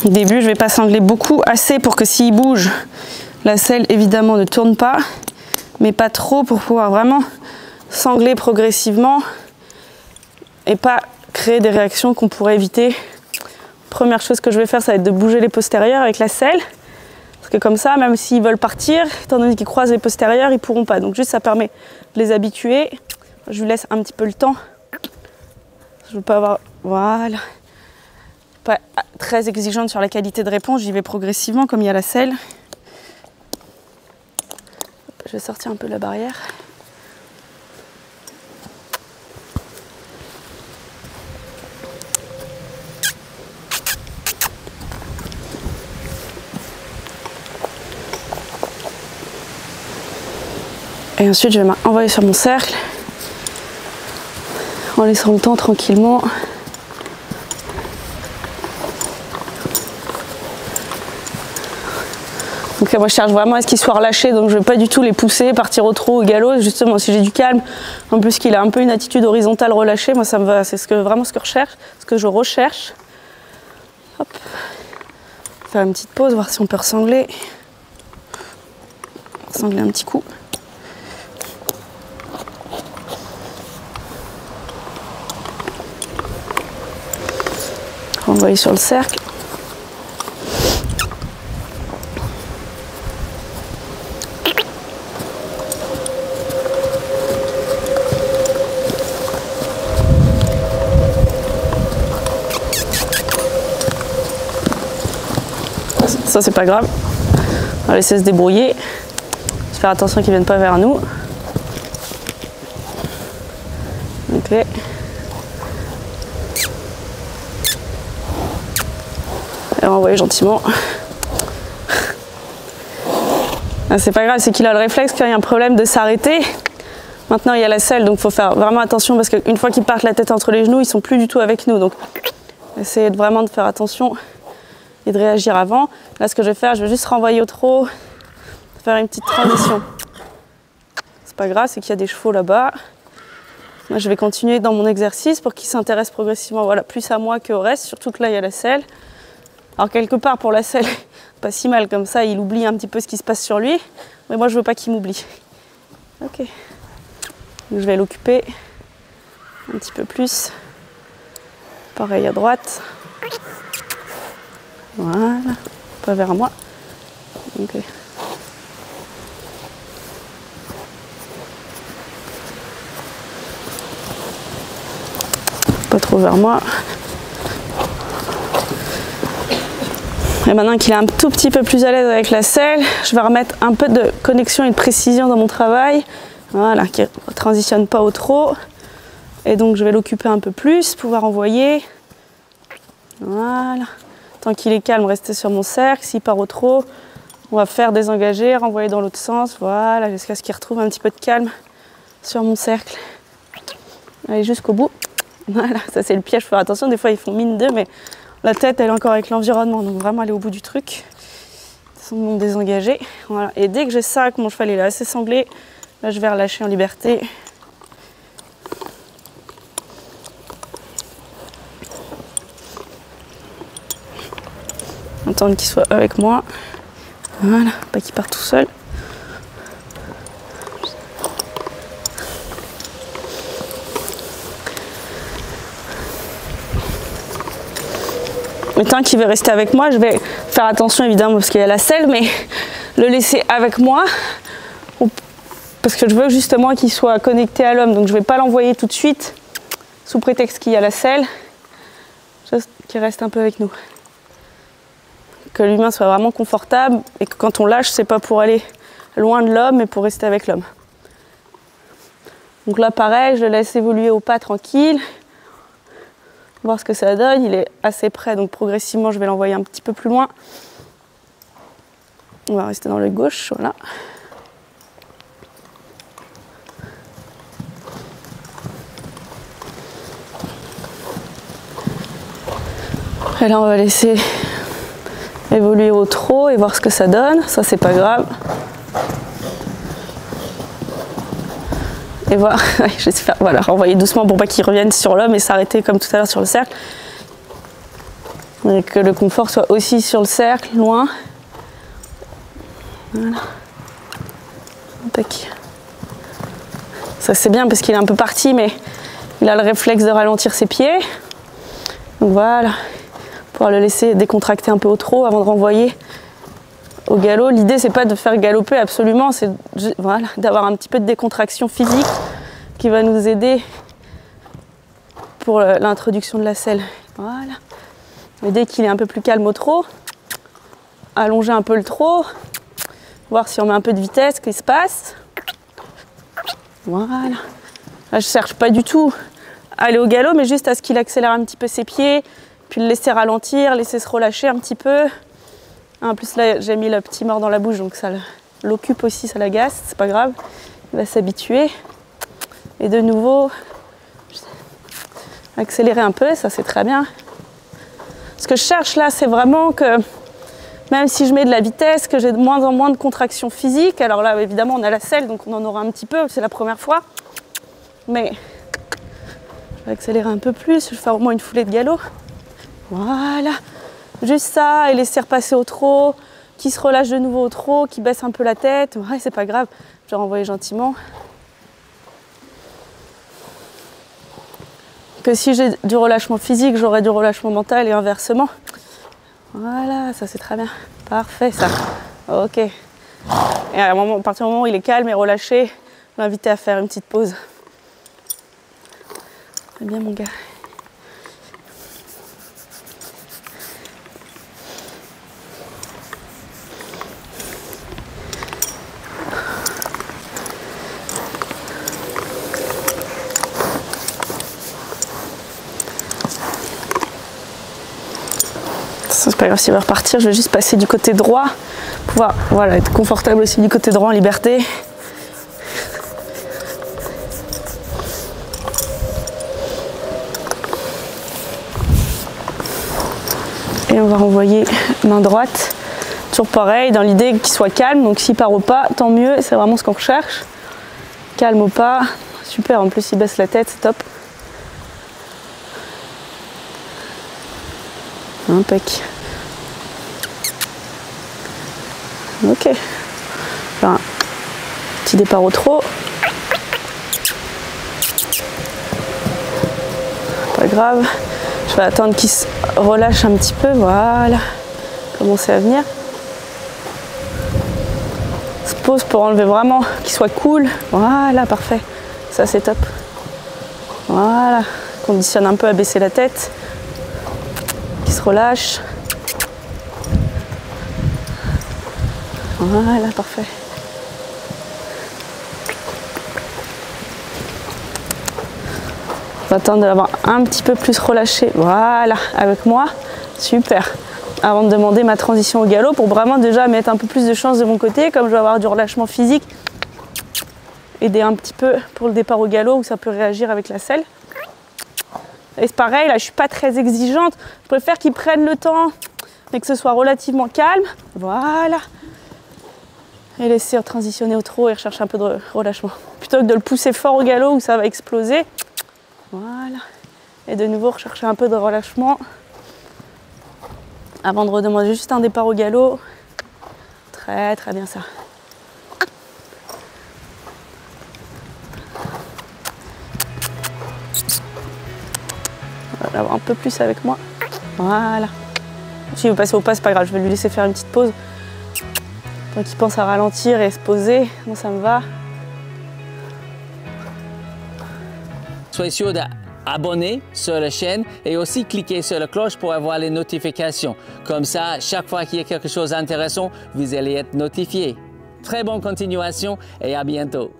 Au début, je ne vais pas cingler beaucoup, assez pour que s'il bouge, la selle évidemment ne tourne pas, mais pas trop pour pouvoir vraiment cingler progressivement et pas créer des réactions qu'on pourrait éviter. Première chose que je vais faire, ça va être de bouger les postérieurs avec la selle. Parce que comme ça, même s'ils veulent partir, étant donné qu'ils croisent les postérieurs, ils ne pourront pas. Donc juste, ça permet de les habituer. Je lui laisse un petit peu le temps. Je ne veux pas avoir... Voilà. Pas très exigeante sur la qualité de réponse. J'y vais progressivement, comme il y a la selle. Je vais sortir un peu la barrière. Et ensuite, je vais m'envoyer sur mon cercle en laissant le temps tranquillement. Donc moi, je cherche vraiment à ce qu'ils soient relâchés, donc je ne vais pas du tout les pousser, partir au trot, au galop. Justement, si j'ai du calme, en plus qu'il a un peu une attitude horizontale relâchée, moi ça me va, c'est vraiment ce que je recherche. Hop. Faire une petite pause, voir si on peut ressangler. Sangler un petit coup. Renvoyer sur le cercle. Ça c'est pas grave. On va laisser se débrouiller. Faire attention qu'ils ne viennent pas vers nous. Ok. Et renvoyer gentiment. C'est pas grave, c'est qu'il a le réflexe quand il y a un problème de s'arrêter. Maintenant il y a la selle, donc il faut faire vraiment attention parce qu'une fois qu'ils partent la tête entre les genoux, ils sont plus du tout avec nous. Donc essayez vraiment de faire attention et de réagir avant. Là ce que je vais faire, je vais juste renvoyer au trot, faire une petite transition. C'est pas grave, c'est qu'il y a des chevaux là-bas. Moi je vais continuer dans mon exercice pour qu'ils s'intéressent progressivement, voilà, plus à moi qu'au reste, surtout que là il y a la selle. Alors quelque part pour la selle, pas si mal comme ça, il oublie un petit peu ce qui se passe sur lui, mais moi je veux pas qu'il m'oublie. Ok. Donc, je vais l'occuper un petit peu plus. Pareil à droite. Voilà. Pas vers moi. Ok. Pas trop vers moi. Et maintenant qu'il est un tout petit peu plus à l'aise avec la selle, je vais remettre un peu de connexion et de précision dans mon travail. Voilà, qui ne transitionne pas au trot. Et donc je vais l'occuper un peu plus, pouvoir envoyer. Voilà. Tant qu'il est calme, rester sur mon cercle. S'il part au trot, on va faire désengager, renvoyer dans l'autre sens. Voilà, jusqu'à ce qu'il retrouve un petit peu de calme sur mon cercle. Allez jusqu'au bout. Voilà, ça c'est le piège, faut faire attention. Des fois ils font mine d'eux, mais la tête elle est encore avec l'environnement. Donc vraiment aller au bout du truc. Sans me désengager. Voilà. Et dès que j'ai ça, que mon cheval il est assez sanglé, là je vais relâcher en liberté. Attendre qu'il soit avec moi. Voilà, pas qu'il parte tout seul. Mais tant qu'il veut rester avec moi, je vais faire attention évidemment parce qu'il y a la selle, mais le laisser avec moi parce que je veux justement qu'il soit connecté à l'homme. Donc je ne vais pas l'envoyer tout de suite sous prétexte qu'il y a la selle, juste qu'il reste un peu avec nous. Que l'humain soit vraiment confortable et que quand on lâche, c'est pas pour aller loin de l'homme, mais pour rester avec l'homme. Donc là, pareil, je le laisse évoluer au pas tranquille, voir ce que ça donne. Il est assez près, donc progressivement, je vais l'envoyer un petit peu plus loin. On va rester dans l'œil gauche, voilà. Et là, on va laisser évoluer au trot et voir ce que ça donne. Ça, c'est pas grave. Et voir, j'espère, voilà, renvoyer doucement pour pas qu'il revienne sur l'homme et s'arrêter comme tout à l'heure sur le cercle. Et que le confort soit aussi sur le cercle, loin. Voilà. Tac. Ça c'est bien parce qu'il est un peu parti, mais il a le réflexe de ralentir ses pieds. Donc voilà, pouvoir le laisser décontracter un peu au trot avant de renvoyer au galop. L'idée c'est pas de faire galoper absolument, c'est voilà, d'avoir un petit peu de décontraction physique qui va nous aider pour l'introduction de la selle. Voilà. Et dès qu'il est un peu plus calme au trot, allonger un peu le trot, voir si on met un peu de vitesse, qu'est-ce qui se passe. Voilà. Là, je cherche pas du tout à aller au galop, mais juste à ce qu'il accélère un petit peu ses pieds, puis le laisser ralentir, laisser se relâcher un petit peu. En plus là, j'ai mis le petit mort dans la bouche, donc ça l'occupe aussi, ça l'agace, c'est pas grave. Il va s'habituer. Et de nouveau, accélérer un peu, ça c'est très bien. Ce que je cherche là, c'est vraiment que même si je mets de la vitesse, que j'ai de moins en moins de contraction physique. Alors là, évidemment, on a la selle, donc on en aura un petit peu, c'est la première fois. Mais je vais accélérer un peu plus, je vais faire au moins une foulée de galop. Voilà, juste ça, et laisser repasser au trot, qui se relâche de nouveau au trot, qui baisse un peu la tête. Ouais, c'est pas grave, je vais renvoyer gentiment. Que si j'ai du relâchement physique, j'aurai du relâchement mental et inversement. Voilà, ça c'est très bien. Parfait ça. Ok. Et à partir du moment où il est calme et relâché, l'inviter à faire une petite pause. Très bien mon gars. C'est pas grave s'il va repartir, je vais juste passer du côté droit, pouvoir voilà, être confortable aussi du côté droit en liberté. Et on va renvoyer main droite, toujours pareil, dans l'idée qu'il soit calme, donc s'il part au pas, tant mieux, c'est vraiment ce qu'on recherche. Calme au pas, super, en plus il baisse la tête, c'est top. Impec. Ok. Enfin, petit départ au trot. Pas grave. Je vais attendre qu'il se relâche un petit peu. Voilà. Commencer à venir. Se pose pour enlever vraiment, qu'il soit cool. Voilà, parfait. Ça c'est top. Voilà. Conditionne un peu à baisser la tête. Qu'il se relâche. Voilà, parfait. On va attendre d'avoir un petit peu plus relâché. Voilà, avec moi. Super. Avant de demander ma transition au galop, pour vraiment déjà mettre un peu plus de chance de mon côté, comme je vais avoir du relâchement physique, aider un petit peu pour le départ au galop où ça peut réagir avec la selle. Et c'est pareil, là je suis pas très exigeante. Je préfère qu'ils prennent le temps, mais que ce soit relativement calme. Voilà. Et laisser transitionner au trot et rechercher un peu de relâchement. Plutôt que de le pousser fort au galop où ça va exploser. Voilà. Et de nouveau rechercher un peu de relâchement. Avant de redemander juste un départ au galop. Très très bien ça. On va l'avoir un peu plus avec moi. Voilà. S'il veut passer au pas, c'est pas grave, je vais lui laisser faire une petite pause. Donc il pense à ralentir et se poser, moi ça me va. Soyez sûr d'abonner sur la chaîne et aussi cliquer sur la cloche pour avoir les notifications. Comme ça, chaque fois qu'il y a quelque chose d'intéressant, vous allez être notifié. Très bonne continuation et à bientôt.